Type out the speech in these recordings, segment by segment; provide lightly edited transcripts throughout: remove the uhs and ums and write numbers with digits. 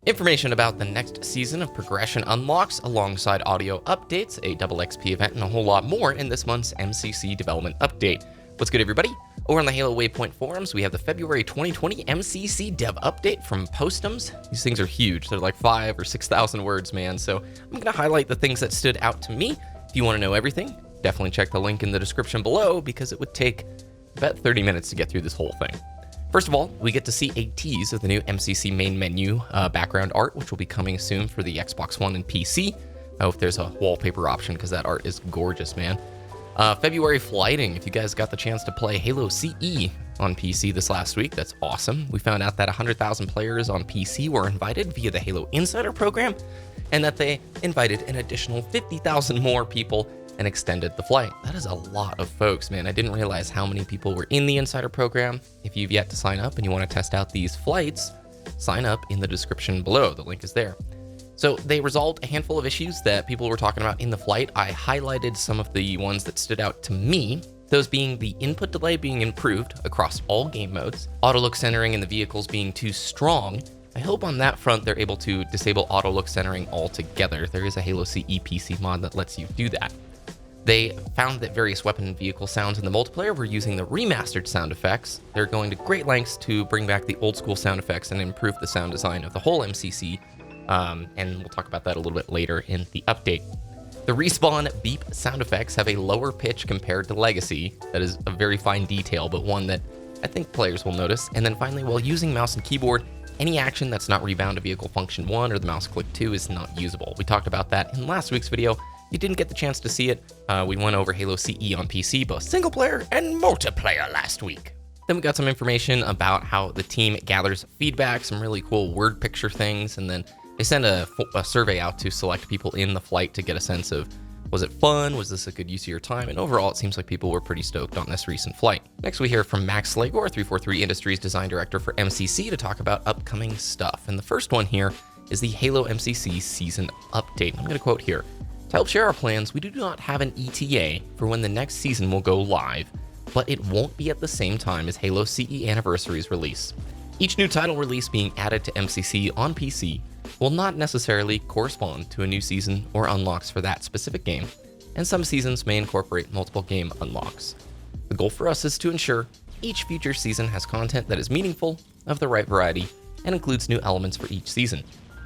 Information about the next season of Progression unlocks, alongside audio updates, a double XP event, and a whole lot more in this month's MCC development update. What's good, everybody? Over on the Halo Waypoint forums, we have the February 2020 MCC dev update from Postums. These things are huge. They're like 5,000 or 6,000 words, man. So I'm going to highlight the things that stood out to me. If you want to know everything, definitely check the link in the description below, because it would take about 30 minutes to get through this whole thing. First of all, we get to see a tease of the new MCC main menu background art, which will be coming soon for the Xbox One and PC. I hope there's a wallpaper option, because that art is gorgeous, man. February flighting. If you guys got the chance to play Halo CE on PC this last week, that's awesome. We found out that 100,000 players on PC were invited via the Halo Insider program, and that they invited an additional 50,000 more people and extended the flight. That is a lot of folks, man. I didn't realize how many people were in the Insider program. If you've yet to sign up and you want to test out these flights, sign up in the description below. The link is there. So they resolved a handful of issues that people were talking about in the flight. I highlighted some of the ones that stood out to me, those being the input delay being improved across all game modes, auto look centering in the vehicles being too strong. I hope on that front they're able to disable auto look centering altogether. There is a Halo CE PC mod that lets you do that. They found that various weapon and vehicle sounds in the multiplayer were using the remastered sound effects. They're going to great lengths to bring back the old school sound effects and improve the sound design of the whole MCC. And we'll talk about that a little bit later in the update. The respawn beep sound effects have a lower pitch compared to Legacy. That is a very fine detail, but one that I think players will notice. And then finally, while using mouse and keyboard, any action that's not rebound to vehicle function 1 or the mouse click 2 is not usable. We talked about that in last week's video. If you didn't get the chance to see it, we went over Halo CE on PC, both single player and multiplayer last week. Then we got some information about how the team gathers feedback, some really cool word picture things, and then they send a survey out to select people in the flight to get a sense of, was it fun? Was this a good use of your time? And overall, it seems like people were pretty stoked on this recent flight. Next, we hear from Max Slagor, 343 Industries Design Director for MCC, to talk about upcoming stuff. And the first one here is the Halo MCC season update. I'm going to quote here. To help share our plans, we do not have an ETA for when the next season will go live, but it won't be at the same time as Halo CE Anniversary's release. Each new title release being added to MCC on PC will not necessarily correspond to a new season or unlocks for that specific game, and some seasons may incorporate multiple game unlocks. The goal for us is to ensure each future season has content that is meaningful, of the right variety, and includes new elements for each season.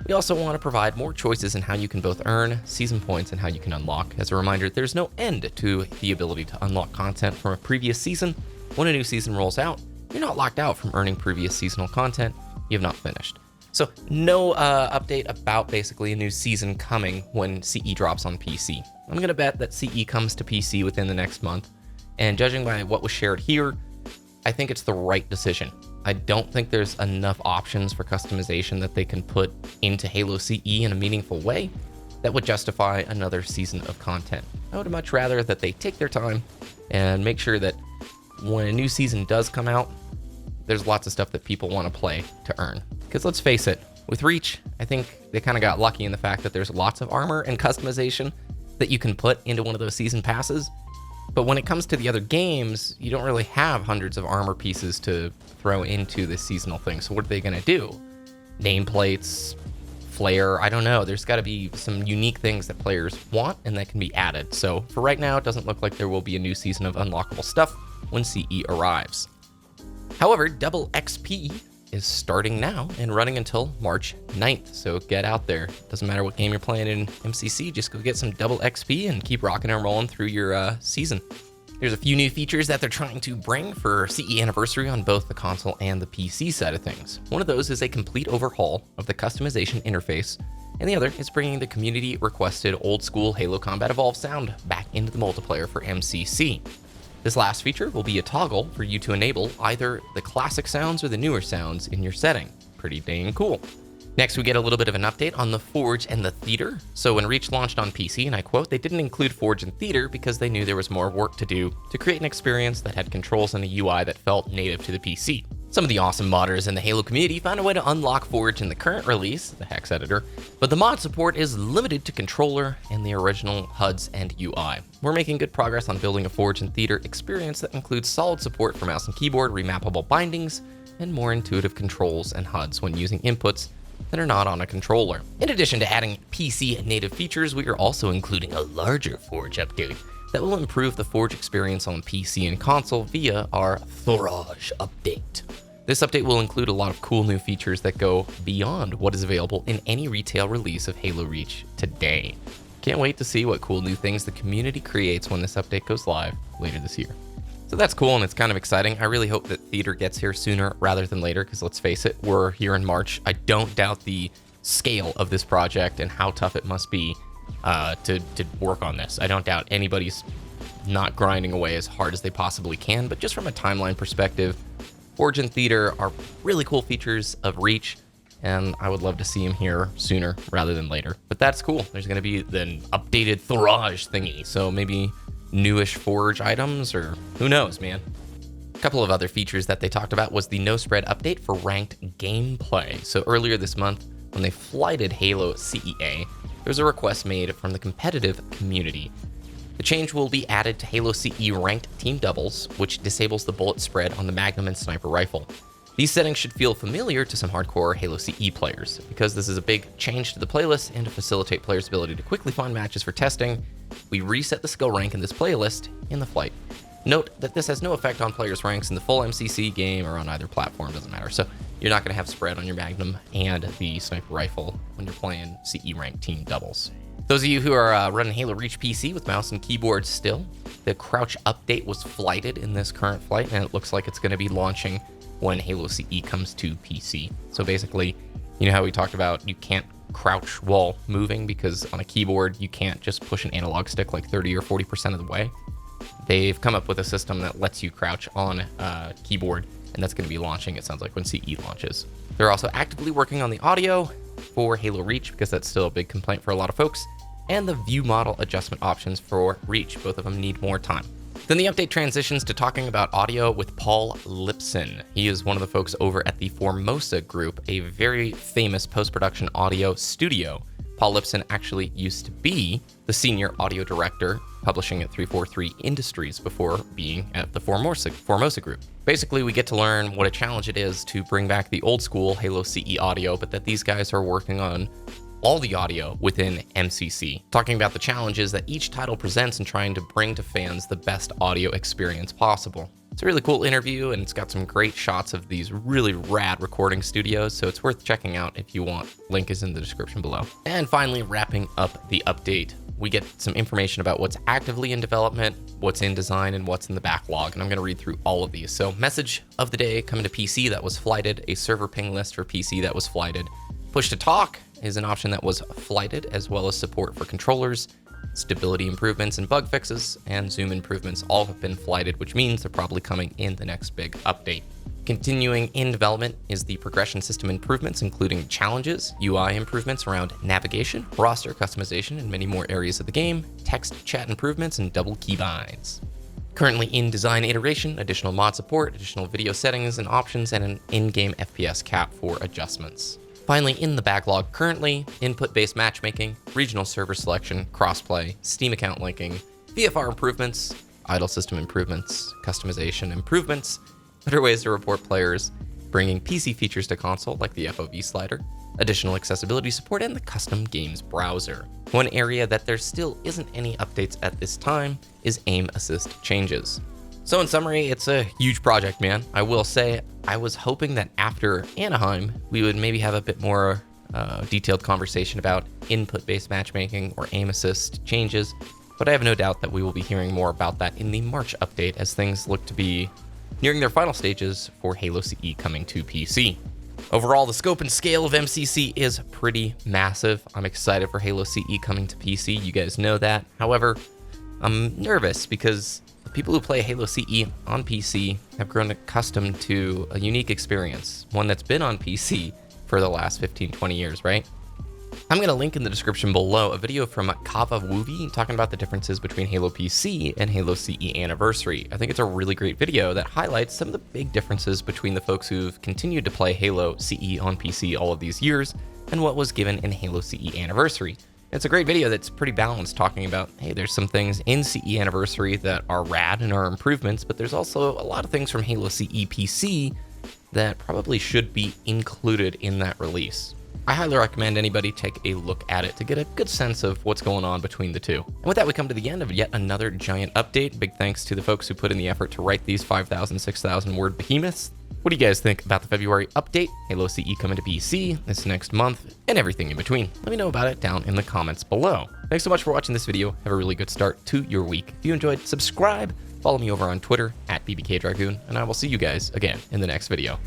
We also want to provide more choices in how you can both earn season points and how you can unlock. As a reminder, there's no end to the ability to unlock content from a previous season. When a new season rolls out, you're not locked out from earning previous seasonal content you have not finished. So no update about basically a new season coming when CE drops on PC. I'm going to bet that CE comes to PC within the next month, and judging by what was shared here, I think it's the right decision. I don't think there's enough options for customization that they can put into Halo CE in a meaningful way that would justify another season of content. I would much rather that they take their time and make sure that when a new season does come out, there's lots of stuff that people want to play to earn. Because let's face it, with Reach, I think they kind of got lucky in the fact that there's lots of armor and customization that you can put into one of those season passes. But when it comes to the other games, you don't really have hundreds of armor pieces to throw into this seasonal thing. So what are they going to do? Nameplates, flare, I don't know. There's got to be some unique things that players want and that can be added. So for right now, it doesn't look like there will be a new season of unlockable stuff when CE arrives. However, double XP is starting now and running until March 9th. So get out there. Doesn't matter what game you're playing in MCC, just go get some double XP and keep rocking and rolling through your season. There's a few new features that they're trying to bring for CE Anniversary on both the console and the PC side of things. One of those is a complete overhaul of the customization interface, and the other is bringing the community requested old school Halo Combat Evolved sound back into the multiplayer for MCC. This last feature will be a toggle for you to enable either the classic sounds or the newer sounds in your setting. Pretty dang cool. Next, we get a little bit of an update on the Forge and the Theater. So when Reach launched on PC, and I quote, they didn't include Forge and Theater because they knew there was more work to do to create an experience that had controls and a UI that felt native to the PC. Some of the awesome modders in the Halo community found a way to unlock Forge in the current release, the Hex Editor, but the mod support is limited to controller and the original HUDs and UI. We're making good progress on building a Forge and Theater experience that includes solid support for mouse and keyboard, remappable bindings, and more intuitive controls and HUDs when using inputs that are not on a controller. In addition to adding PC native features, we are also including a larger Forge update that will improve the Forge experience on PC and console via our Thorage update. This update will include a lot of cool new features that go beyond what is available in any retail release of Halo Reach today. Can't wait to see what cool new things the community creates when this update goes live later this year. So that's cool and it's kind of exciting. I really hope that Theater gets here sooner rather than later, because let's face it, we're here in March. I don't doubt the scale of this project and how tough it must be to work on this. I don't doubt anybody's not grinding away as hard as they possibly can, but just from a timeline perspective, Forge and Theater are really cool features of Reach, and I would love to see them here sooner rather than later. But that's cool. There's going to be the updated Thorage thingy, so maybe newish Forge items, or who knows, man. A couple of other features that they talked about was the no spread update for ranked gameplay. So earlier this month, when they flighted Halo CEA, there was a request made from the competitive community. The change will be added to Halo CE ranked team doubles, which disables the bullet spread on the Magnum and Sniper rifle. These settings should feel familiar to some hardcore Halo CE players. Because this is a big change to the playlist and to facilitate players' ability to quickly find matches for testing, we reset the skill rank in this playlist in the flight. Note that this has no effect on players' ranks in the full MCC game or on either platform, doesn't matter. So you're not going to have spread on your Magnum and the Sniper rifle when you're playing CE ranked team doubles. Those of you who are running Halo Reach PC with mouse and keyboard still, the crouch update was flighted in this current flight, and it looks like it's going to be launching when Halo CE comes to PC. So basically, you know how we talked about you can't crouch while moving because on a keyboard you can't just push an analog stick like 30 or 40% of the way. They've come up with a system that lets you crouch on a keyboard, and that's going to be launching, it sounds like, when CE launches. They're also actively working on the audio for Halo Reach, because that's still a big complaint for a lot of folks, and the view model adjustment options for Reach. Both of them need more time. Then the update transitions to talking about audio with Paul Lipson. He is one of the folks over at the Formosa Group, a very famous post-production audio studio. Paul Lipson actually used to be the senior audio director publishing at 343 Industries before being at the Formosa Group. Basically, we get to learn what a challenge it is to bring back the old school Halo CE audio, but that these guys are working on all the audio within MCC, talking about the challenges that each title presents and trying to bring to fans the best audio experience possible. It's a really cool interview, and it's got some great shots of these really rad recording studios, so it's worth checking out if you want. Link is in the description below. And finally, wrapping up the update, we get some information about what's actively in development, what's in design, and what's in the backlog, and I'm going to read through all of these. So message of the day coming to PC that was flighted, a server ping list for PC that was flighted. Push to talk is an option that was flighted, as well as support for controllers, stability improvements and bug fixes, and zoom improvements all have been flighted, which means they're probably coming in the next big update. Continuing in development is the progression system improvements, including challenges, UI improvements around navigation, roster customization, and many more areas of the game, text chat improvements, and double keybinds. Currently in design iteration, additional mod support, additional video settings and options, and an in-game FPS cap for adjustments. Finally, in the backlog currently, input-based matchmaking, regional server selection, crossplay, Steam account linking, VFR improvements, idle system improvements, customization improvements, better ways to report players, bringing PC features to console like the FOV slider, additional accessibility support, and the custom games browser. One area that there still isn't any updates at this time is aim assist changes. So in summary, it's a huge project, man. I will say, I was hoping that after Anaheim, we would maybe have a bit more detailed conversation about input-based matchmaking or aim assist changes, but I have no doubt that we will be hearing more about that in the March update as things look to be nearing their final stages for Halo CE coming to PC. Overall, the scope and scale of MCC is pretty massive. I'm excited for Halo CE coming to PC, you guys know that. However, I'm nervous because the people who play Halo CE on PC have grown accustomed to a unique experience, one that's been on PC for the last 15-20 years, right? I'm going to link in the description below a video from Kava Woovi talking about the differences between Halo PC and Halo CE Anniversary. I think it's a really great video that highlights some of the big differences between the folks who've continued to play Halo CE on PC all of these years and what was given in Halo CE Anniversary. It's a great video that's pretty balanced, talking about, hey, there's some things in CE Anniversary that are rad and are improvements, but there's also a lot of things from Halo CE PC that probably should be included in that release. I highly recommend anybody take a look at it to get a good sense of what's going on between the two. And with that, we come to the end of yet another giant update. Big thanks to the folks who put in the effort to write these 5,000, 6,000 word behemoths. What do you guys think about the February update, Halo CE coming to PC this next month, and everything in between? Let me know about it down in the comments below. Thanks so much for watching this video. Have a really good start to your week. If you enjoyed, subscribe, follow me over on Twitter @BBKDragoon, and I will see you guys again in the next video.